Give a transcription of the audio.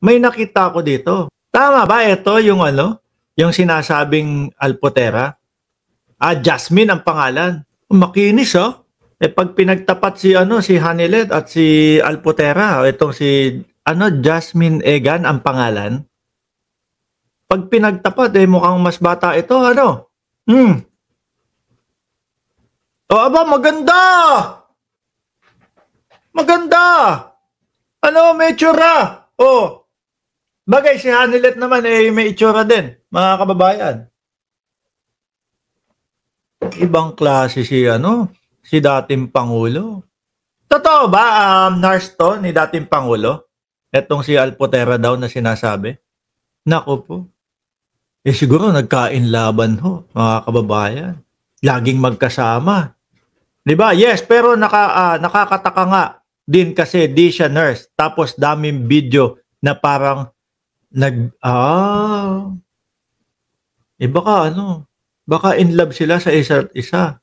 May nakita ko dito. Tama ba ito yung ano? Yung sinasabing Alpotera? Jasmine ang pangalan. Makinis oh. Pag pinagtapat si si Hanilet at si Alpotera, itong si Jasmine Egan ang pangalan. Pag pinagtapat mukhang mas bata ito ano? Aba maganda. Maganda. May itsura. Bagay si Hanilet naman may itsura din, mga kababayan. Ibang klase si dating Pangulo. Totoo ba, nurse to ni dating Pangulo? Etong si Alpotera daw na sinasabi? Nako po. Siguro nagkain laban ho, mga kababayan. Laging magkasama. 'Di ba? Yes, pero nakakataka nga din kasi di siya nurse. Tapos daming video na parang baka baka in love sila sa isa't isa.